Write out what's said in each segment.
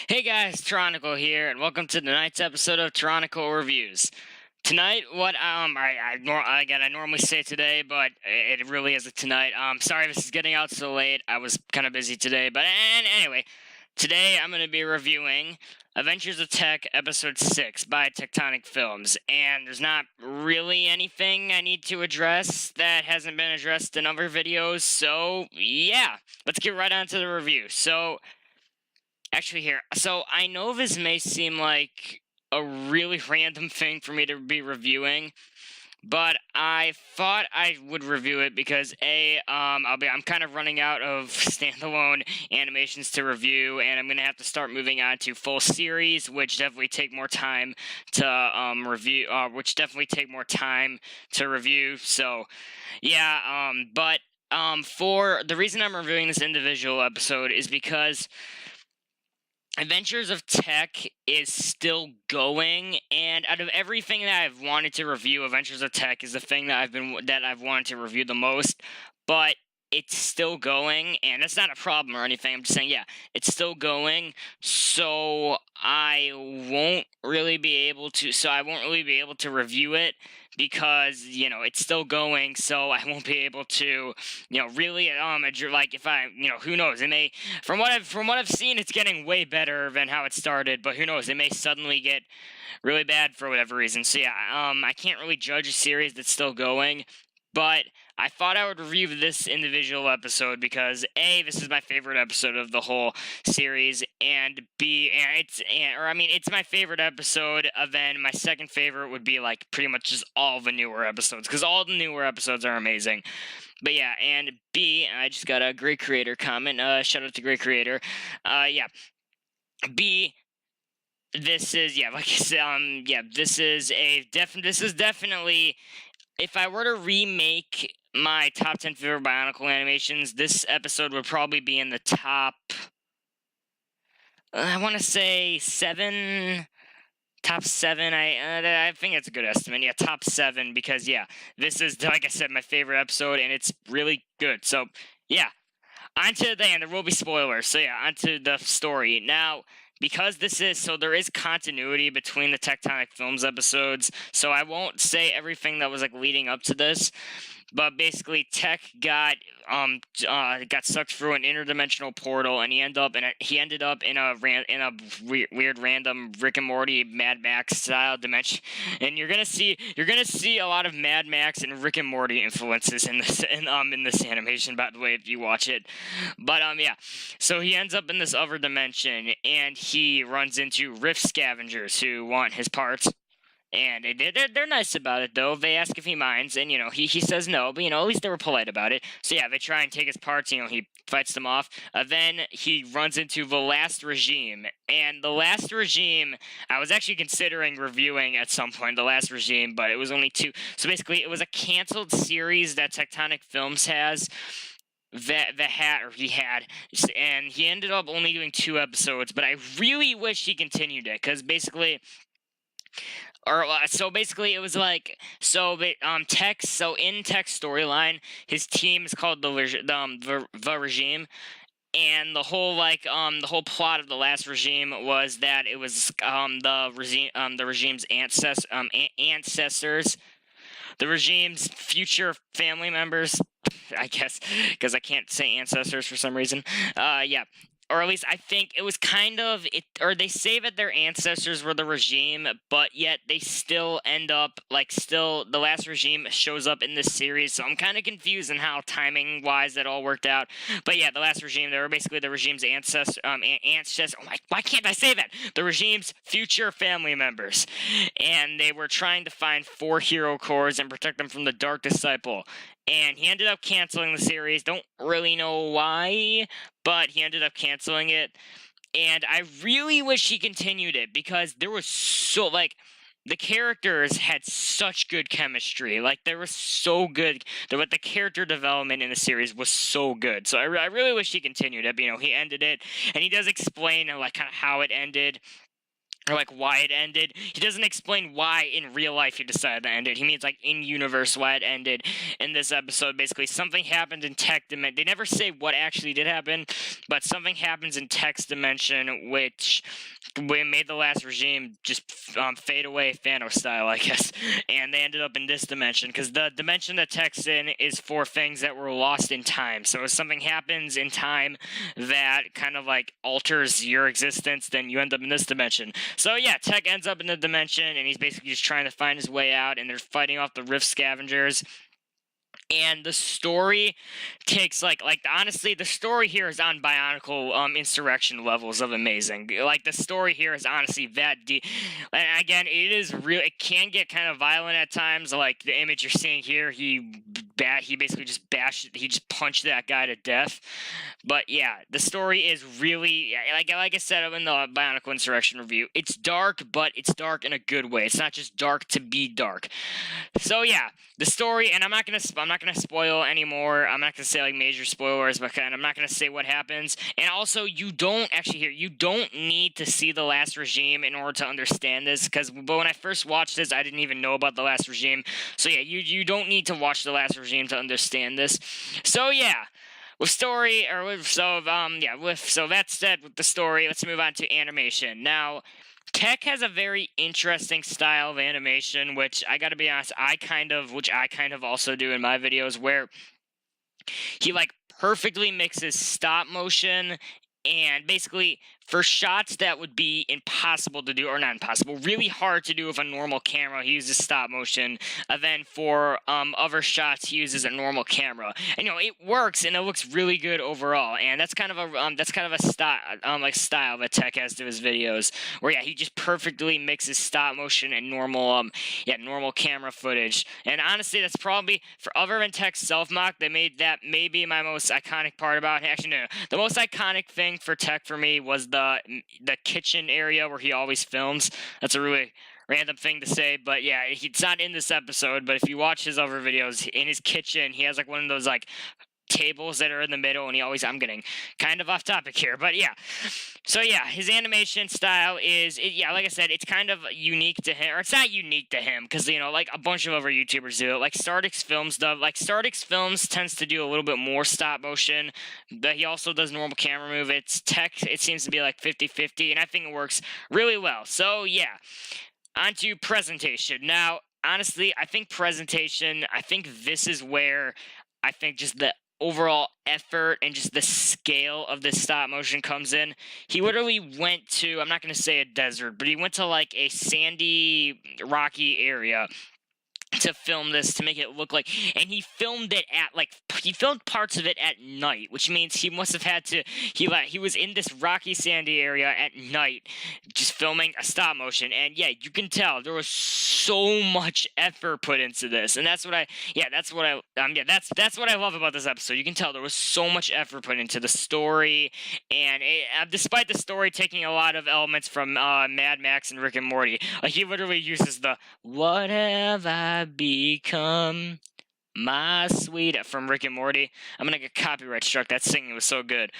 Hey guys, Tronicle here, and welcome to tonight's episode of Tronicle Reviews. Tonight, what I normally say today, but it really isn't tonight. Sorry this is getting out so late. I was kind of busy today, but anyway, today I'm going to be reviewing Adventures of Tek Episode 6 by Tektonik Films, and there's not really anything I need to address that hasn't been addressed in other videos, so yeah, let's get right on to the review. So I know this may seem like a really random thing for me to be reviewing, but I thought I would review it because I'm kind of running out of standalone animations to review, and I'm gonna have to start moving on to full series, which definitely take more time to review. Which definitely take more time to review. So, yeah. For the reason I'm reviewing this individual episode is because Adventures of Tek is still going, and out of everything that I've wanted to review, Adventures of Tek is the thing that I've wanted to review the most. But it's still going, and that's not a problem or anything. I'm just saying, yeah, it's still going. So I won't really be able to review it because it's still going. So I won't be able to really like if I who knows, it may from what I've seen, it's getting way better than how it started, but who knows, it may suddenly get really bad for whatever reason. So yeah, I can't really judge a series that's still going, but I thought I would review this individual episode because A, this is my favorite episode of the whole series, and B, it's my favorite episode. Then my second favorite would be like pretty much just all the newer episodes, because all the newer episodes are amazing. But yeah, and B, I just got a great creator comment. Shout out to great creator. Yeah. B, this is like I said, this is definitely, if I were to remake my top 10 favorite Bionicle animations, this episode would probably be in the top, I want to say top 7. I think that's a good estimate. Yeah, top 7, because yeah, this is, like I said, my favorite episode, and it's really good. So yeah, onto the end. There will be spoilers. So yeah, onto the story now. Because there is continuity between the Tektonik Films episodes, so I won't say everything that was like leading up to this. But basically, Tek got sucked through an interdimensional portal, and he ended up in a weird random Rick and Morty Mad Max style dimension. And you're gonna see a lot of Mad Max and Rick and Morty influences in this animation, by the way, if you watch it. But yeah, so he ends up in this other dimension, and he runs into Rift scavengers who want his parts. And they're nice about it, though. They ask if he minds, and, he says no, but, at least they were polite about it. So, yeah, they try and take his parts, he fights them off. Then he runs into the Last Regime. And the Last Regime, I was actually considering reviewing at some point, the Last Regime, but it was only 2. So, basically, it was a canceled series that Tektonik Films has. He had, and he ended up only doing 2 episodes, but I really wish he continued it, because basically... it was like, in Tek's storyline, his team is called the Regime, and the whole plot of the Last Regime was that it was the regime's ancestors, the regime's future family members, I guess, because I can't say ancestors for some reason. Yeah. Or at least I think it was kind of it, or they say that their ancestors were the regime, but yet they still end up the Last Regime shows up in this series. So I'm kind of confused on how timing wise that all worked out. But yeah, the Last Regime, they were basically the regime's ancestors. Why can't I say that? The regime's future family members, and they were trying to find 4 hero cores and protect them from the Dark Disciple. And he ended up canceling the series. Don't really know why, but he ended up canceling it. And I really wish he continued it, because there was the characters had such good chemistry. They were so good. The character development in the series was so good. So I really wish he continued it. He ended it, and he does explain kind of how it ended. or like why it ended. He doesn't explain why in real life he decided to end it. He means like in universe why it ended in this episode. Basically, something happened in Tek dimension. They never say what actually did happen, but something happens in Tek's dimension which made the last regime just fade away, Thanos style, I guess. And they ended up in this dimension because the dimension that Tek's in is for things that were lost in time. So if something happens in time that kind of like alters your existence, then you end up in this dimension. So yeah, Tek ends up in the dimension, and he's basically just trying to find his way out, and they're fighting off the Rift Scavengers. And the story takes honestly, the story here is on Bionicle Insurrection levels of amazing. Like the story here is honestly that deep. And again, it can get kind of violent at times. Like the image you're seeing here, he basically just punched that guy to death. But yeah, the story is really like I said in the Bionicle Insurrection review. It's dark, but it's dark in a good way. It's not just dark to be dark. So yeah, the story, and I'm not gonna spoil anymore. I'm not gonna say like major spoilers, but I'm not gonna say what happens. And also, you don't need to see the last regime in order to understand this. But when I first watched this, I didn't even know about the last regime. So yeah, you don't need to watch the last regime to understand this. So yeah. So that said, with the story, let's move on to animation. Now, Tek has a very interesting style of animation, which I gotta be honest, I kind of also do in my videos, where he like perfectly mixes stop motion and basically for shots that would be impossible to do, or not impossible, really hard to do with a normal camera, he uses stop motion. And then for other shots, he uses a normal camera. And it works, and it looks really good overall. And that's kind of a style that Tek has to his videos, where yeah, he just perfectly mixes stop motion and normal camera footage. And honestly, that's probably, for other than Tek's self-mock, they made that maybe my most iconic part about him. Actually, no. The most iconic thing for Tek for me was the kitchen area where he always films. That's a really random thing to say, but yeah, it's not in this episode, but if you watch his other videos, in his kitchen, he has like one of those like tables that are in the middle, and I'm getting kind of off topic here, but yeah. So yeah, his animation style is, like I said, it's kind of unique to him, or it's not unique to him, because, like a bunch of other YouTubers do it, like Stardix Films does. Like Stardix Films tends to do a little bit more stop motion, but he also does normal camera move. It's Tek, it seems to be like 50-50, and I think it works really well. So yeah, on to presentation. Now, honestly, I think this is where I think just the overall effort and just the scale of this stop motion comes in. He literally went to, I'm not going to say a desert, but he went to like a sandy, rocky area to film this, to make it look like, and he filmed parts of it at night, which means he must have had to, he was in this rocky sandy area at night just filming a stop motion. And yeah, you can tell there was so much effort put into this, and that's what I love about this episode. You can tell there was so much effort put into the story, and despite the story taking a lot of elements from Mad Max and Rick and Morty, like he literally uses the "What have I become, my sweet" from Rick and Morty. I'm gonna get copyright struck. That singing was so good.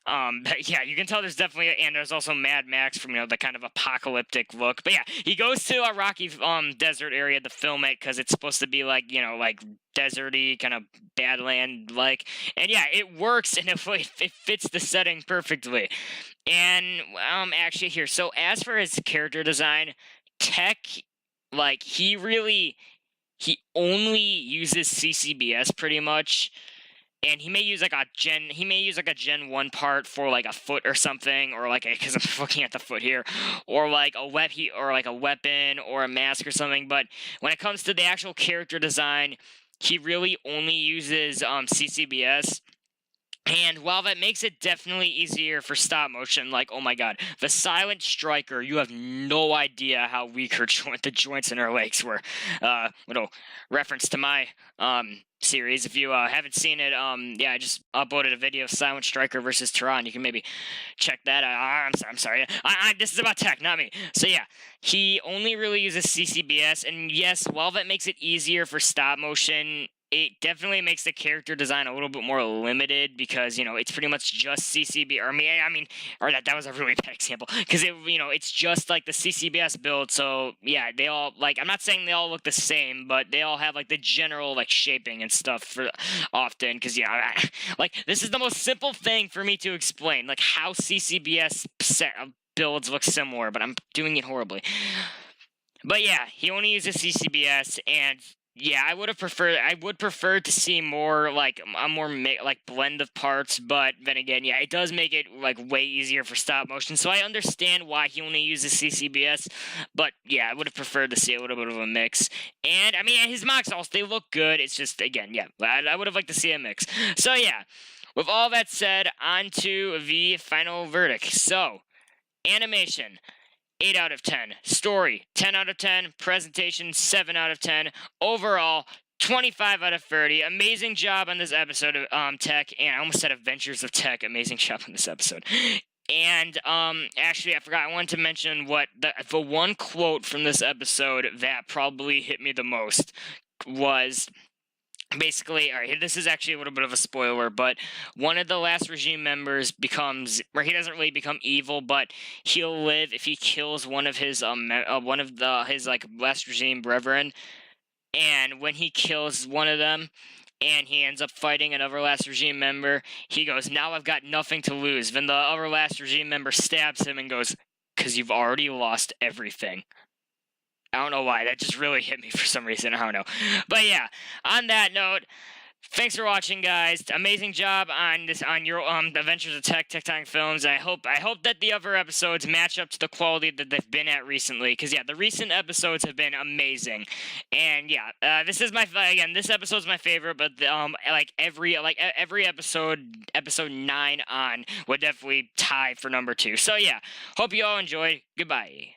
But yeah, you can tell there's definitely, and there's also Mad Max from the kind of apocalyptic look. But yeah, he goes to a rocky desert area to film it because it's supposed to be like like deserty, kind of Badland like. And yeah, it works, and it fits the setting perfectly. And actually here, so as for his character design, Tek, like he only uses CCBS pretty much, and he may use like a Gen 1 part for like a foot or something, or like because I'm looking at the foot here, or like a weapon or a mask or something. But when it comes to the actual character design, he really only uses CCBS. And while that makes it definitely easier for stop motion, like, oh my god, the Silent Striker, you have no idea how weak the joints in her legs were. Little reference to my series. If you haven't seen it, I just uploaded a video of Silent Striker versus Tehran. You can maybe check that out. I'm sorry. This is about Tek, not me. So yeah, he only really uses CCBS, and yes, while that makes it easier for stop motion, it definitely makes the character design a little bit more limited because it's pretty much just CCB. Or or that was a really bad example because it's just like the CCBS build. So yeah, they all I'm not saying they all look the same, but they all have like the general shaping and stuff for often. Because this is the most simple thing for me to explain, like how CCBS builds look similar, but I'm doing it horribly. But yeah, he only uses CCBS, and yeah, I would prefer to see more a more blend of parts. But then again, yeah, it does make it way easier for stop motion. So I understand why he only uses CCBS. But yeah, I would have preferred to see a little bit of a mix. And his mocks also, they look good. It's just, again, yeah, I would have liked to see a mix. So yeah, with all that said, on to the final verdict. So, animation, 8 out of 10. Story, 10 out of 10. Presentation, 7 out of 10. Overall, 25 out of 30. Amazing job on this episode of Tek. And I almost said Adventures of Tek. Amazing job on this episode. And actually, I forgot. I wanted to mention what the one quote from this episode that probably hit me the most was... Basically, all right, this is actually a little bit of a spoiler, but one of the last regime members he doesn't really become evil, but he'll live if he kills one of his his last regime brethren. And when he kills one of them, and he ends up fighting another last regime member, he goes, "Now I've got nothing to lose." Then the other last regime member stabs him and goes, "'Cause you've already lost everything." I don't know why. That just really hit me for some reason. I don't know. But yeah, on that note, thanks for watching, guys. Amazing job on your Adventures of Tek, Tektonik Films. I hope that the other episodes match up to the quality that they've been at recently. Because yeah, the recent episodes have been amazing. And yeah, this episode's my favorite. But every episode 9 on would definitely tie for number 2. So yeah, hope you all enjoyed. Goodbye.